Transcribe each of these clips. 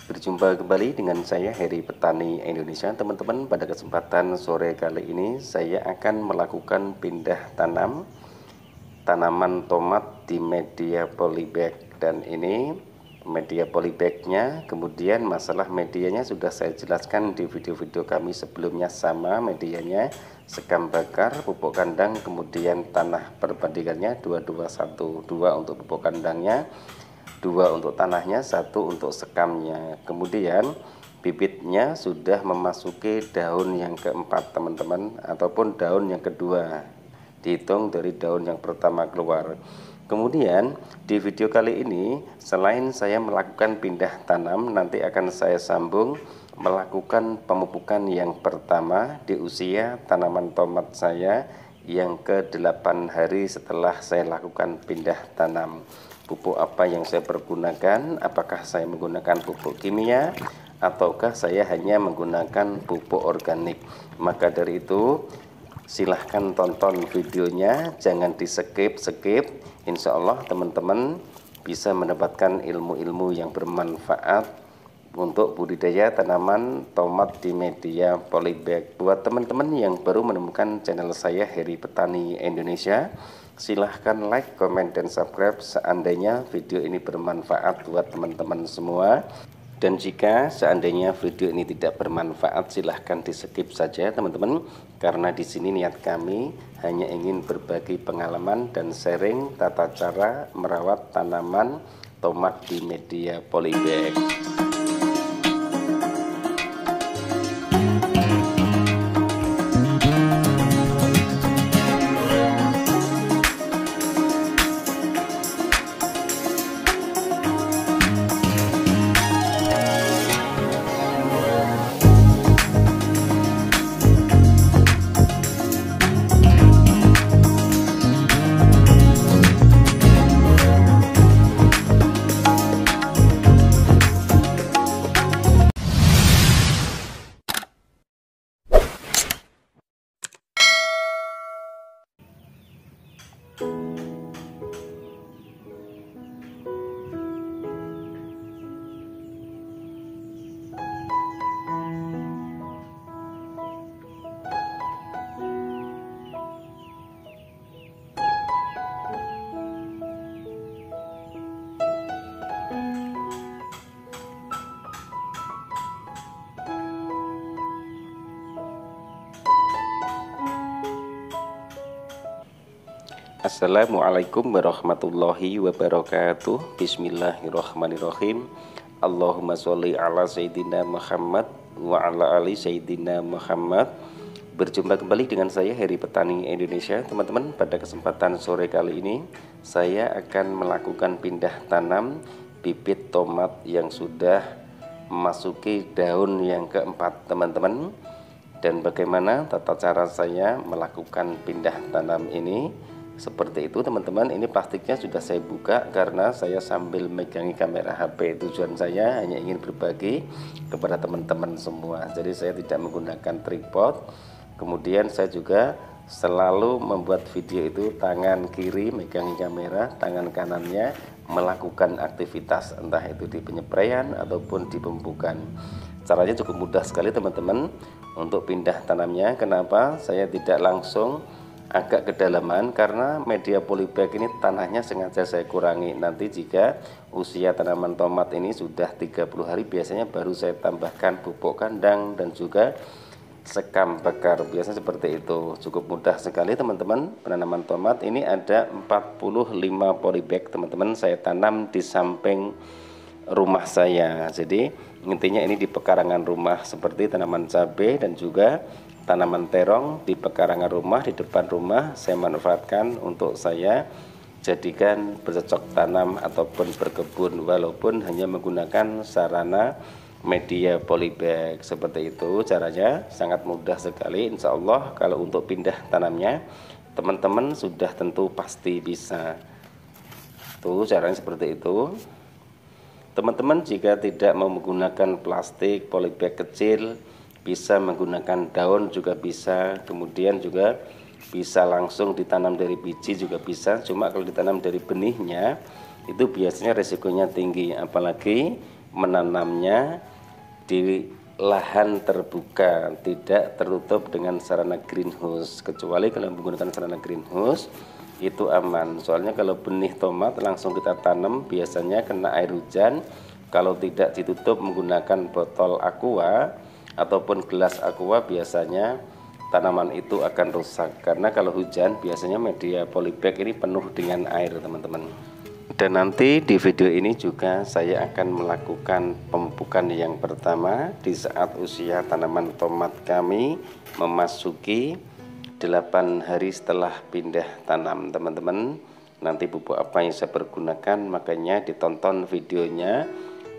Berjumpa kembali dengan saya Heri Petani Indonesia. Teman-teman, pada kesempatan sore kali ini saya akan melakukan pindah tanam tanaman tomat di media polybag. Dan ini media polybagnya, kemudian masalah medianya sudah saya jelaskan di video-video kami sebelumnya. Sama medianya, sekam bakar, pupuk kandang, kemudian tanah perbandingannya 2-2-1, 2 untuk pupuk kandangnya, 2 untuk tanahnya, 1 untuk sekamnya. Kemudian bibitnya sudah memasuki daun yang keempat teman-teman, ataupun daun yang kedua, dihitung dari daun yang pertama keluar. Kemudian di video kali ini, selain saya melakukan pindah tanam, nanti akan saya sambung melakukan pemupukan yang pertama di usia tanaman tomat saya yang ke-8 hari setelah saya lakukan pindah tanam. Pupuk apa yang saya pergunakan, apakah saya menggunakan pupuk kimia ataukah saya hanya menggunakan pupuk organik. Maka dari itu silahkan tonton videonya, jangan di skip. Insya Allah teman-teman bisa mendapatkan ilmu-ilmu yang bermanfaat untuk budidaya tanaman tomat di media polybag. Buat teman-teman yang baru menemukan channel saya Heri Petani Indonesia, silahkan like, komen, dan subscribe seandainya video ini bermanfaat buat teman-teman semua. Dan jika seandainya video ini tidak bermanfaat, silahkan di skip saja teman-teman, karena di sini niat kami hanya ingin berbagi pengalaman dan sharing tata cara merawat tanaman tomat di media polybag. Assalamualaikum warahmatullahi wabarakatuh. Bismillahirrahmanirrahim. Allahumma sholli ala Sayyidina Muhammad wa ala ali Sayyidina Muhammad. Berjumpa kembali dengan saya Heri Petani Indonesia. Teman-teman, pada kesempatan sore kali ini saya akan melakukan pindah tanam bibit tomat yang sudah memasuki daun yang keempat teman-teman. Dan bagaimana tata cara saya melakukan pindah tanam ini? Seperti itu teman-teman, ini plastiknya sudah saya buka karena saya sambil megangi kamera HP. Tujuan saya hanya ingin berbagi kepada teman-teman semua. Jadi saya tidak menggunakan tripod. Kemudian saya juga selalu membuat video itu tangan kiri megangi kamera, tangan kanannya melakukan aktivitas, entah itu di penyepraian ataupun di pemupukan. Caranya cukup mudah sekali teman-teman untuk pindah tanamnya. Kenapa saya tidak langsung agak kedalaman? Karena media polybag ini tanahnya sengaja saya kurangi. Nanti jika usia tanaman tomat ini sudah 30 hari, biasanya baru saya tambahkan pupuk kandang dan juga sekam bakar. Biasanya seperti itu. Cukup mudah sekali teman-teman. Penanaman tomat ini ada 45 polybag teman-teman, saya tanam di samping rumah saya. Jadi intinya ini di pekarangan rumah, seperti tanaman cabai dan juga tanaman terong di pekarangan rumah, di depan rumah saya manfaatkan untuk saya jadikan bercocok tanam ataupun berkebun, walaupun hanya menggunakan sarana media polybag. Seperti itu caranya, sangat mudah sekali. Insya Allah kalau untuk pindah tanamnya teman-teman sudah tentu pasti bisa. Tuh caranya seperti itu teman-teman. Jika tidak mau menggunakan plastik polybag kecil, bisa menggunakan daun juga bisa, kemudian juga bisa langsung ditanam dari biji juga bisa. Cuma kalau ditanam dari benihnya itu biasanya resikonya tinggi, apalagi menanamnya di lahan terbuka, tidak tertutup dengan sarana greenhouse. Kecuali kalau menggunakan sarana greenhouse itu aman. Soalnya kalau benih tomat langsung kita tanam biasanya kena air hujan. Kalau tidak ditutup menggunakan botol aqua ataupun gelas aqua, biasanya tanaman itu akan rusak. Karena kalau hujan biasanya media polybag ini penuh dengan air, teman-teman. Dan nanti di video ini juga saya akan melakukan pemupukan yang pertama di saat usia tanaman tomat kami memasuki 8 hari setelah pindah tanam, teman-teman. Nanti pupuk apa yang saya pergunakan, makanya ditonton videonya.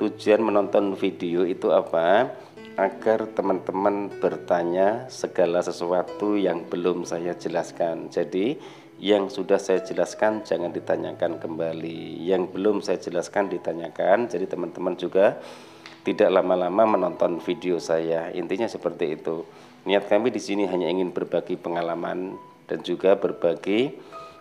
Tujuan menonton video itu apa? Agar teman-teman bertanya segala sesuatu yang belum saya jelaskan. Jadi yang sudah saya jelaskan jangan ditanyakan kembali, yang belum saya jelaskan ditanyakan. Jadi teman-teman juga tidak lama-lama menonton video saya. Intinya seperti itu. Niat kami di sini hanya ingin berbagi pengalaman dan juga berbagi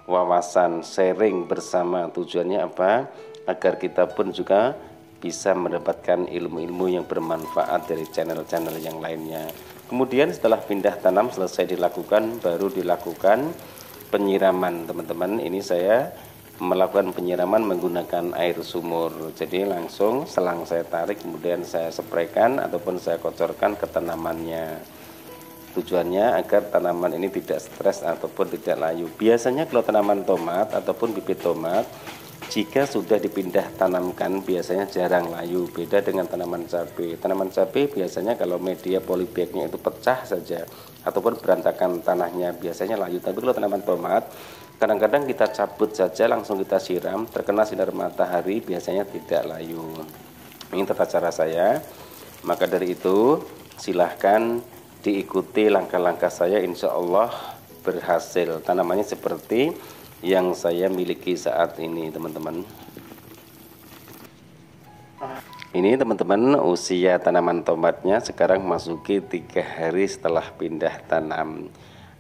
wawasan, sharing bersama. Tujuannya apa? Agar kita pun juga bisa mendapatkan ilmu-ilmu yang bermanfaat dari channel-channel yang lainnya. Kemudian setelah pindah tanam selesai dilakukan, baru dilakukan penyiraman, teman-teman. Ini saya melakukan penyiraman menggunakan air sumur. Jadi langsung selang saya tarik, kemudian saya spraykan ataupun saya kocorkan ke tanamannya. Tujuannya agar tanaman ini tidak stres ataupun tidak layu. Biasanya kalau tanaman tomat ataupun bibit tomat, jika sudah dipindah tanamkan biasanya jarang layu. Beda dengan tanaman cabai. Tanaman cabai biasanya kalau media polybagnya itu pecah saja ataupun berantakan tanahnya biasanya layu. Tapi kalau tanaman tomat kadang-kadang kita cabut saja langsung kita siram, terkena sinar matahari biasanya tidak layu. Ini tata cara saya. Maka dari itu silahkan diikuti langkah-langkah saya, insya Allah berhasil. Tanamannya seperti yang saya miliki saat ini, teman-teman. Ini teman-teman usia tanaman tomatnya sekarang masuki 3 hari setelah pindah tanam.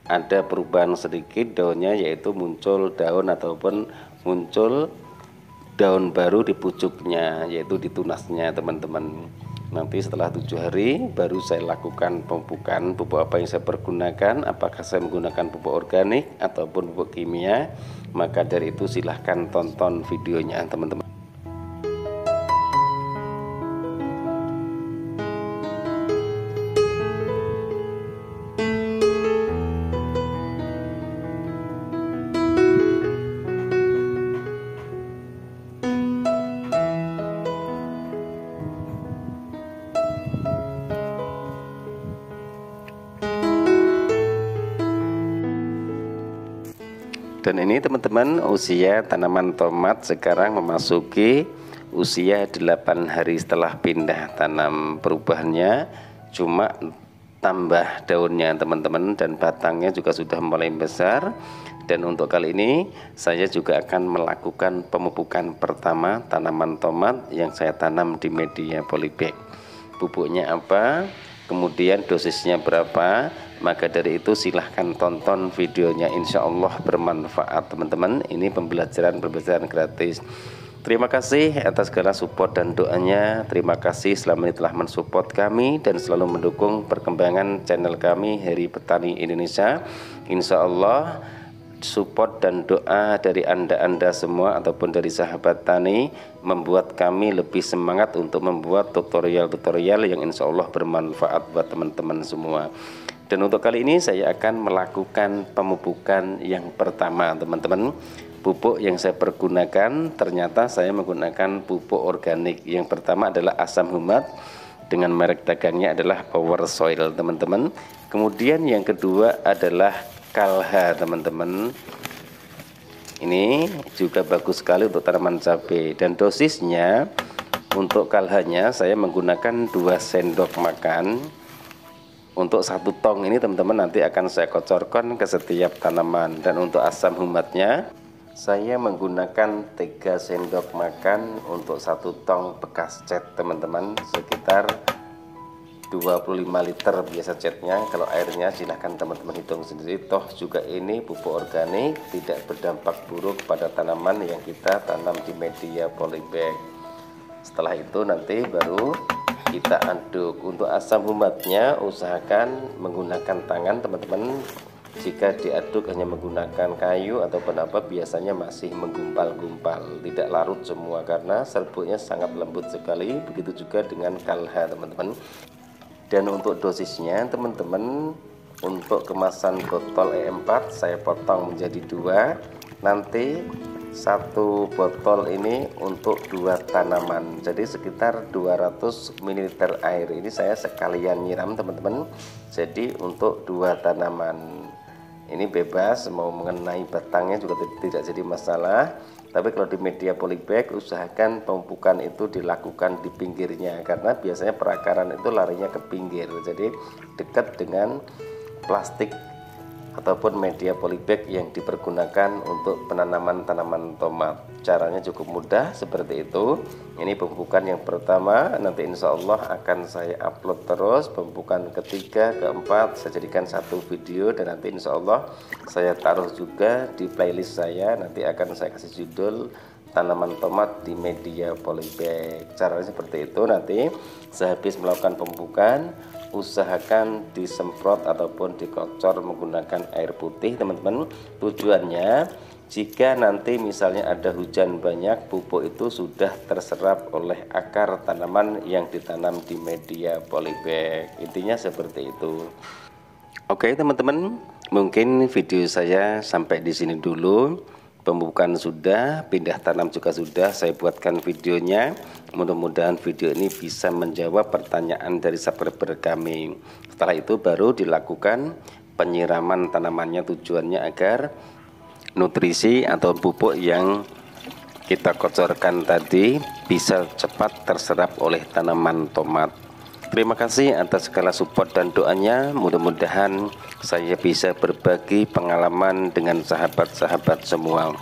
Ada perubahan sedikit daunnya, yaitu muncul daun ataupun muncul daun baru di pucuknya, yaitu di tunasnya, teman-teman. Nanti setelah 7 hari baru saya lakukan pemupukan. Pupuk apa yang saya pergunakan, apakah saya menggunakan pupuk organik ataupun pupuk kimia, maka dari itu silahkan tonton videonya, teman-teman. Dan ini teman-teman usia tanaman tomat sekarang memasuki usia 8 hari setelah pindah tanam. Perubahannya cuma tambah daunnya, teman-teman, dan batangnya juga sudah mulai besar. Dan untuk kali ini saya juga akan melakukan pemupukan pertama tanaman tomat yang saya tanam di media polybag. Pupuknya apa, kemudian dosisnya berapa, maka dari itu silahkan tonton videonya, insya Allah bermanfaat, teman-teman. Ini pembelajaran gratis. Terima kasih atas segala support dan doanya. Terima kasih selama ini telah mensupport kami dan selalu mendukung perkembangan channel kami Heri Petani Indonesia. Insya Allah support dan doa dari anda semua ataupun dari sahabat tani membuat kami lebih semangat untuk membuat tutorial-tutorial yang insya Allah bermanfaat buat teman-teman semua. Dan untuk kali ini saya akan melakukan pemupukan yang pertama, teman-teman. Pupuk yang saya pergunakan ternyata saya menggunakan pupuk organik. Yang pertama adalah asam humat dengan merek dagangnya adalah Power Soil, teman-teman. Kemudian yang kedua adalah Kalha, teman-teman. Ini juga bagus sekali untuk tanaman cabai. Dan dosisnya untuk Kalhanya saya menggunakan 2 sendok makan. Untuk 1 tong ini, teman-teman, nanti akan saya kocorkan ke setiap tanaman. Dan untuk asam humatnya saya menggunakan 3 sendok makan untuk 1 tong bekas cat, teman-teman. Sekitar 25 liter biasa catnya. Kalau airnya silahkan teman-teman hitung sendiri. Toh juga ini pupuk organik, tidak berdampak buruk pada tanaman yang kita tanam di media polybag. Setelah itu nanti baru kita aduk. Untuk asam humatnya usahakan menggunakan tangan teman-teman. Jika diaduk hanya menggunakan kayu ataupun apa, biasanya masih menggumpal-gumpal, tidak larut semua karena serbuknya sangat lembut sekali. Begitu juga dengan kalha teman-teman. Dan untuk dosisnya teman-teman, untuk kemasan botol E4 saya potong menjadi 2. Nanti 1 botol ini untuk 2 tanaman, jadi sekitar 200 ml air. Ini saya sekalian nyiram teman-teman. Jadi untuk 2 tanaman ini bebas, mau mengenai batangnya juga tidak jadi masalah. Tapi kalau di media polybag usahakan pemupukan itu dilakukan di pinggirnya, karena biasanya perakaran itu larinya ke pinggir, jadi dekat dengan plastik ataupun media polybag yang dipergunakan untuk penanaman tanaman tomat. Caranya cukup mudah seperti itu. Ini pemupukan yang pertama, nanti insya Allah akan saya upload terus. Pemupukan ketiga, keempat saya jadikan satu video, dan nanti insya Allah saya taruh juga di playlist saya. Nanti akan saya kasih judul tanaman tomat di media polybag. Caranya seperti itu. Nanti sehabis melakukan pemupukan usahakan disemprot ataupun dikocor menggunakan air putih teman-teman. Tujuannya jika nanti misalnya ada hujan banyak, pupuk itu sudah terserap oleh akar tanaman yang ditanam di media polybag. Intinya seperti itu. Oke teman-teman, mungkin video saya sampai di sini dulu. Pemupukan sudah, pindah tanam juga sudah, saya buatkan videonya. Mudah-mudahan video ini bisa menjawab pertanyaan dari subscriber kami. Setelah itu baru dilakukan penyiraman tanamannya, tujuannya agar nutrisi atau pupuk yang kita kocorkan tadi bisa cepat terserap oleh tanaman tomat. Terima kasih atas segala support dan doanya. Mudah-mudahan saya bisa berbagi pengalaman dengan sahabat-sahabat semua.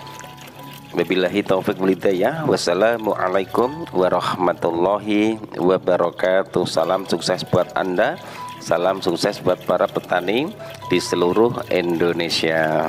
Wabillahi taufiq wal hidayah. Wassalamualaikum warahmatullahi wabarakatuh. Salam sukses buat Anda. Salam sukses buat para petani di seluruh Indonesia.